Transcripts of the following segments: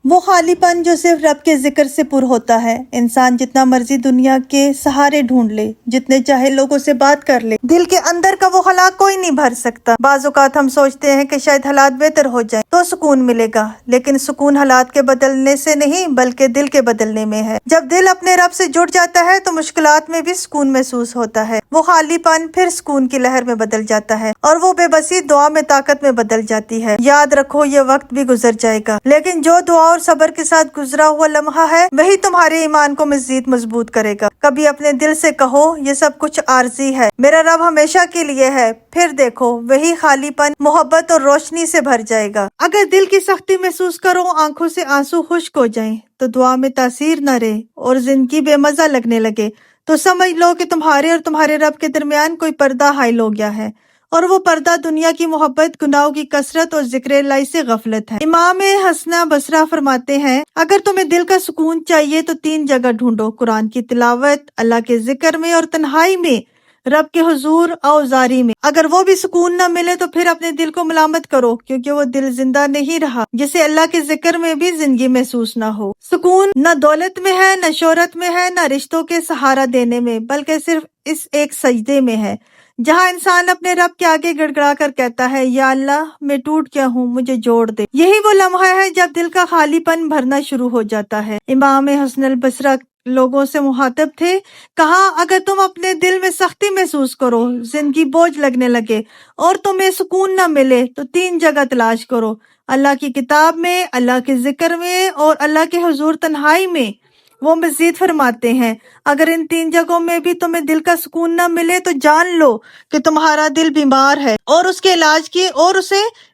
وہ خالی پن جو صرف رب کے ذکر سے پر ہوتا ہے۔ انسان جتنا مرضی دنیا کے سہارے ڈھونڈ لے، جتنے چاہے لوگوں سے بات کر لے، دل کے اندر کا وہ خلا کوئی نہیں بھر سکتا۔ بعض اوقات ہم سوچتے ہیں کہ شاید حالات بہتر ہو جائیں تو سکون ملے گا، لیکن سکون حالات کے بدلنے سے نہیں بلکہ دل کے بدلنے میں ہے۔ جب دل اپنے رب سے جڑ جاتا ہے تو مشکلات میں بھی سکون محسوس ہوتا ہے۔ وہ خالی پن پھر سکون کی لہر میں بدل جاتا ہے اور وہ بے بسی دعا میں طاقت میں بدل جاتی ہے۔ یاد رکھو یہ وقت بھی گزر جائے گا، لیکن جو دعا اور صبر کے ساتھ گزرا ہوا لمحہ ہے وہی تمہارے ایمان کو مزید مضبوط کرے گا۔ کبھی اپنے دل سے کہو یہ سب کچھ عارضی ہے، میرا رب ہمیشہ کے لیے ہے، پھر دیکھو وہی خالی پن محبت اور روشنی سے بھر جائے گا۔ اگر دل کی سختی محسوس کرو، آنکھوں سے آنسو خشک ہو جائیں تو دعا میں تاثیر نہ رہے اور زندگی بے مزہ لگنے لگے تو سمجھ لو کہ تمہارے اور تمہارے رب کے درمیان کوئی پردہ حائل ہو گیا ہے، اور وہ پردہ دنیا کی محبت، گناہوں کی کثرت اور ذکر الہی سے غفلت ہے۔ امام حسن بصری فرماتے ہیں اگر تمہیں دل کا سکون چاہیے تو 3 جگہ ڈھونڈو: قرآن کی تلاوت، اللہ کے ذکر میں اور تنہائی میں، رب کے حضور اوزاری میں۔ اگر وہ بھی سکون نہ ملے تو پھر اپنے دل کو ملامت کرو، کیونکہ وہ دل زندہ نہیں رہا جسے اللہ کے ذکر میں بھی زندگی محسوس نہ ہو۔ سکون نہ دولت میں ہے، نہ شہرت میں ہے، نہ رشتوں کے سہارا دینے میں، بلکہ صرف اس ایک سجدے میں ہے جہاں انسان اپنے رب کے آگے گڑ گڑا کر کہتا ہے یا اللہ میں ٹوٹ گیا ہوں، مجھے جوڑ دے۔ یہی وہ لمحہ ہے جب دل کا خالی پن بھرنا شروع ہو جاتا ہے۔ امام حسن البصری لوگوں سے مخاطب تھے، کہا اگر تم اپنے دل میں سختی محسوس کرو، زندگی بوجھ لگنے لگے اور تمہیں سکون نہ ملے تو 3 جگہ تلاش کرو: اللہ کی کتاب میں، اللہ کے ذکر میں اور اللہ کے حضور تنہائی میں۔ وہ مزید فرماتے ہیں اگر ان 3 جگہوں میں بھی تمہیں دل کا سکون نہ ملے تو جان لو کہ تمہارا دل بیمار ہے اور اسے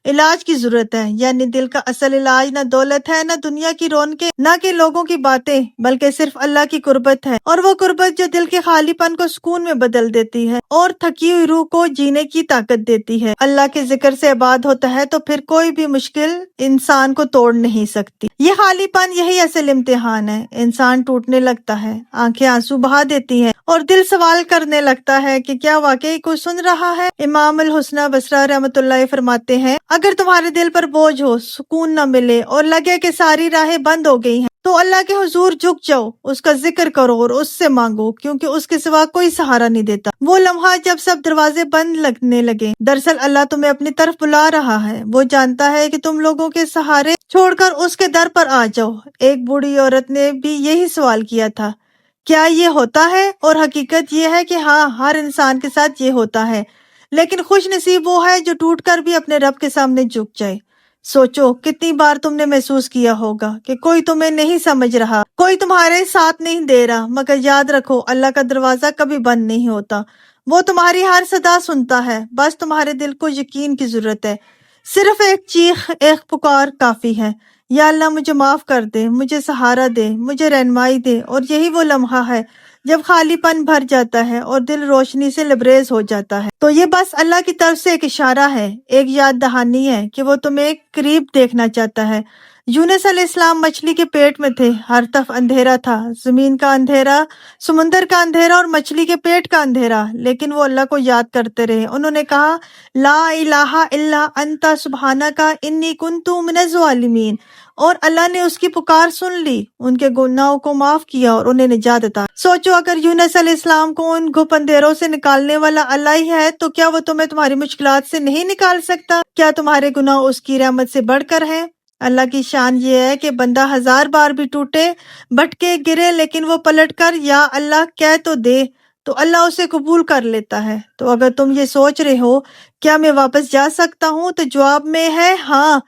علاج کی ضرورت ہے۔ یعنی دل کا اصل علاج نہ دولت ہے، نہ دنیا کی رونقیں، نہ کہ لوگوں کی باتیں، بلکہ صرف اللہ کی قربت ہے، اور وہ قربت جو دل کے خالی پن کو سکون میں بدل دیتی ہے اور تھکی ہوئی روح کو جینے کی طاقت دیتی ہے۔ اللہ کے ذکر سے آباد ہوتا ہے تو پھر کوئی بھی مشکل انسان کو توڑ نہیں سکتی۔ یہ خالی پن یہی اصل امتحان ہے۔ انسان ٹوٹنے لگتا ہے، آنکھیں آنسو بہا دیتی ہیں اور دل سوال کرنے لگتا ہے کہ کیا واقعی کوئی سن رہا ہے۔ امام الحسن بصری رحمۃ اللہ فرماتے ہیں اگر تمہارے دل پر بوجھ ہو، سکون نہ ملے اور لگے کہ ساری راہیں بند ہو گئی ہیں تو اللہ کے حضور جھک جاؤ، اس کا ذکر کرو اور اس سے مانگو، کیونکہ اس کے سوا کوئی سہارا نہیں دیتا۔ وہ لمحہ جب سب دروازے بند لگنے لگے، دراصل اللہ تمہیں اپنی طرف بلا رہا ہے۔ وہ جانتا ہے کہ تم لوگوں کے سہارے چھوڑ کر اس کے در پر آ جاؤ۔ ایک بوڑھی عورت نے بھی یہی سوال کیا تھا، کیا یہ ہوتا ہے؟ اور حقیقت یہ ہے کہ ہاں، ہر انسان کے ساتھ یہ ہوتا ہے، لیکن خوش نصیب وہ ہے جو ٹوٹ کر بھی اپنے رب کے سامنے جھک جائے۔ سوچو کتنی بار تم نے محسوس کیا ہوگا کہ کوئی تمہیں نہیں سمجھ رہا، کوئی تمہارے ساتھ نہیں دے رہا، مگر یاد رکھو اللہ کا دروازہ کبھی بند نہیں ہوتا۔ وہ تمہاری ہر صدا سنتا ہے، بس تمہارے دل کو یقین کی ضرورت ہے۔ صرف ایک چیخ، ایک پکار کافی ہے، یا اللہ مجھے معاف کر دے، مجھے سہارا دے، مجھے رہنمائی دے۔ اور یہی وہ لمحہ ہے جب خالی پن بھر جاتا ہے اور دل روشنی سے لبریز ہو جاتا ہے۔ تو یہ بس اللہ کی طرف سے ایک اشارہ ہے، ایک یاد دہانی ہے کہ وہ تمہیں قریب دیکھنا چاہتا ہے۔ یونس علیہ السلام مچھلی کے پیٹ میں تھے، ہر طرف اندھیرا تھا، زمین کا اندھیرا، سمندر کا اندھیرا اور مچھلی کے پیٹ کا اندھیرا، لیکن وہ اللہ کو یاد کرتے رہے۔ انہوں نے کہا لا الہ الا انت سبحانک انی کنت من الظالمین، اور اللہ نے اس کی پکار سن لی، ان کے گناہوں کو معاف کیا اور انہیں نجات عطا۔ سوچو اگر یونس علیہ السلام کو ان گھپ اندھیروں سے نکالنے والا اللہ ہی ہے تو کیا وہ تمہیں تمہاری مشکلات سے نہیں نکال سکتا؟ کیا تمہارے گناہ اس کی رحمت سے بڑھ کر ہیں؟ اللہ کی شان یہ ہے کہ بندہ 1000 بار بھی ٹوٹے، بھٹکے، گرے، لیکن وہ پلٹ کر یا اللہ کہہ تو دے تو اللہ اسے قبول کر لیتا ہے۔ تو اگر تم یہ سوچ رہے ہو کیا میں واپس جا سکتا ہوں تو جواب میں ہے ہاں،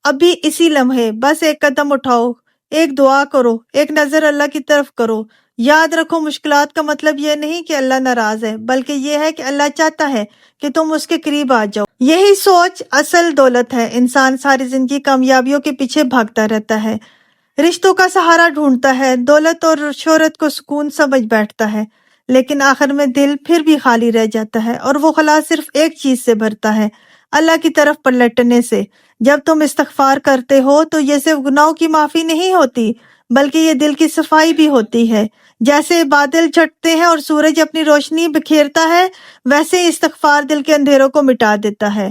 ابھی اسی لمحے بس ایک قدم اٹھاؤ، ایک دعا کرو، ایک نظر اللہ کی طرف کرو۔ یاد رکھو مشکلات کا مطلب یہ نہیں کہ اللہ ناراض ہے، بلکہ یہ ہے کہ اللہ چاہتا ہے کہ تم اس کے قریب آ جاؤ۔ یہی سوچ اصل دولت ہے۔ انسان ساری زندگی کامیابیوں کے پیچھے بھاگتا رہتا ہے، رشتوں کا سہارا ڈھونڈتا ہے، دولت اور شہرت کو سکون سمجھ بیٹھتا ہے، لیکن آخر میں دل پھر بھی خالی رہ جاتا ہے، اور وہ خلا صرف ایک چیز سے بھرتا ہے، اللہ کی طرف پلٹنے سے۔ جب تم استغفار کرتے ہو تو یہ صرف گناہوں کی معافی نہیں ہوتی، بلکہ یہ دل کی صفائی بھی ہوتی ہے۔ جیسے بادل چھٹتے ہیں اور سورج اپنی روشنی بکھیرتا ہے، ویسے ہی استغفار دل کے اندھیروں کو مٹا دیتا ہے۔